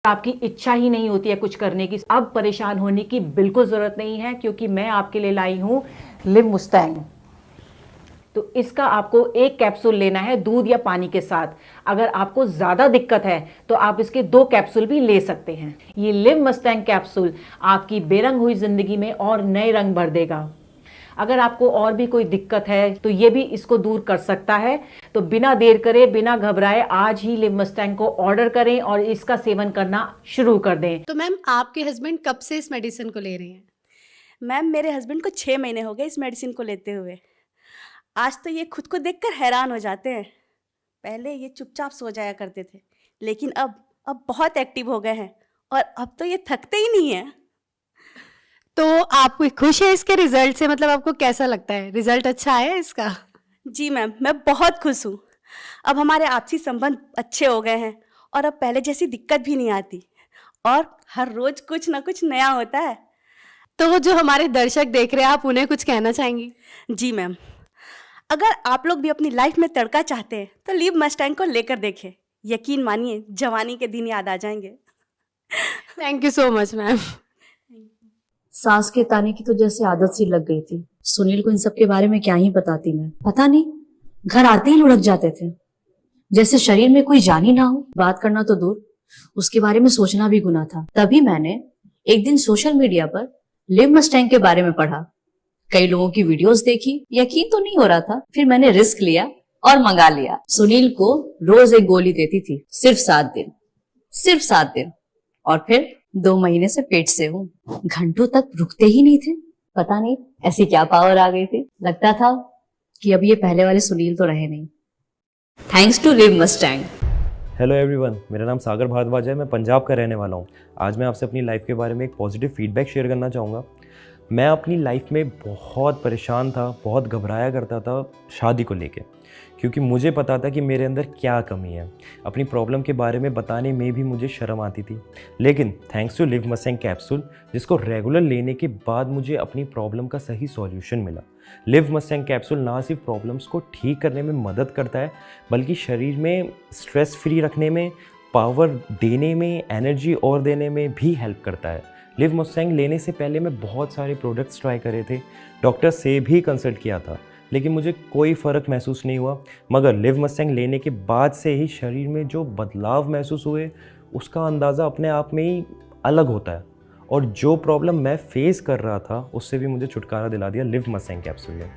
आपकी इच्छा ही नहीं होती है कुछ करने की, अब परेशान होने की बिल्कुल ज़रूरत नहीं है, क्योंकि मैं आपके लिए लाई हूँ लिव मुस्टैंग। तो इसका आपको एक कैप्सूल लेना है दूध या पानी के साथ। अगर आपको ज़्यादा दिक्कत है तो आप इसके 2 कैप्सूल भी ले सकते हैं। ये लिव मस्टैंग कैप्सूल आपकी बेरंग हुई ज़िंदगी में और नए रंग भर देगा। अगर आपको और भी कोई दिक्कत है तो ये भी इसको दूर कर सकता है। तो बिना देर करे, बिना घबराए आज ही लिव मस्टैंग को ऑर्डर करें और इसका सेवन करना शुरू कर दें। तो मैम आपके हस्बैंड कब से इस मेडिसिन को ले रहे हैं? मैम मेरे हस्बैंड को 6 महीने हो गए इस मेडिसिन को लेते हुए। आज तो ये खुद को देखकर हैरान हो जाते हैं। पहले ये चुपचाप सो जाया करते थे, लेकिन अब बहुत एक्टिव हो गए हैं और अब तो ये थकते ही नहीं है। तो आप खुश है इसके रिजल्ट से? मतलब आपको कैसा लगता है, रिजल्ट अच्छा आया है इसका? जी मैम, मैं बहुत खुश हूँ। अब हमारे आपसी संबंध अच्छे हो गए हैं और अब पहले जैसी दिक्कत भी नहीं आती और हर रोज कुछ ना कुछ नया होता है। तो जो हमारे दर्शक देख रहे हैं, आप उन्हें कुछ कहना चाहेंगी? जी मैम, अगर आप लोग भी अपनी लाइफ में तड़का चाहते हैं तो लिव मस्टैंग को लेकर देखें। यकीन मानिए जवानी के दिन याद आ जाएंगे। Thank you so much ma'am. सास के ताने की तो जैसे आदत सी लग गई थी। सुनील को इन सब के बारे में क्या ही बताती मैं। पता नहीं, घर आते ही लुढ़क जाते थे, जैसे शरीर में कोई जान ही ना हो। बात करना तो दूर, उसके बारे में सोचना भी गुनाह था। तभी मैंने एक दिन सोशल मीडिया पर लिव मस्टैंग के बारे में पढ़ा, कई लोगों की वीडियोस देखी, यकीन तो नहीं हो रहा था। फिर मैंने रिस्क लिया और मंगा लिया। सुनील को रोज एक गोली देती थी, सिर्फ 7 दिन, सिर्फ 7 दिन, और फिर 2 महीने से पेट से हूँ। घंटों तक रुकते ही नहीं थे। पता नहीं ऐसी क्या पावर आ गई थी। लगता था कि अब ये पहले वाले सुनील तो रहे नहीं। Thanks to Liv Mustang. Hello everyone, मेरा नाम सागर भारद्वाज है। मैं पंजाब का रहने वाला हूँ। आज मैं आपसे अपनी लाइफ के बारे में एक पॉजिटिव फीडबैक शेयर करना चाहूँगा। मैं अपनी लाइफ में बहुत परेशान था, बहुत घबराया करता था शादी को लेके, क्योंकि मुझे पता था कि मेरे अंदर क्या कमी है। अपनी प्रॉब्लम के बारे में बताने में भी मुझे शर्म आती थी। लेकिन thanks to Liv Mustang capsule, जिसको रेगुलर लेने के बाद मुझे अपनी प्रॉब्लम का सही सॉल्यूशन मिला। लिव मस्टैंग कैप्सूल ना सिर्फ प्रॉब्लम्स को ठीक करने में मदद करता है, बल्कि शरीर में स्ट्रेस फ्री रखने में, पावर देने में, एनर्जी और देने में भी हेल्प करता है। लिव मस्टैंग लेने से पहले मैं बहुत सारे प्रोडक्ट्स ट्राई करे थे, डॉक्टर से भी कंसल्ट किया था, लेकिन मुझे कोई फ़र्क महसूस नहीं हुआ। मगर लिव मस्टैंग लेने के बाद से ही शरीर में जो बदलाव महसूस हुए, उसका अंदाज़ा अपने आप में ही अलग होता है। और जो प्रॉब्लम मैं फेस कर रहा था, उससे भी मुझे छुटकारा दिला दिया लिव मस्टैंग कैप्सूल ने।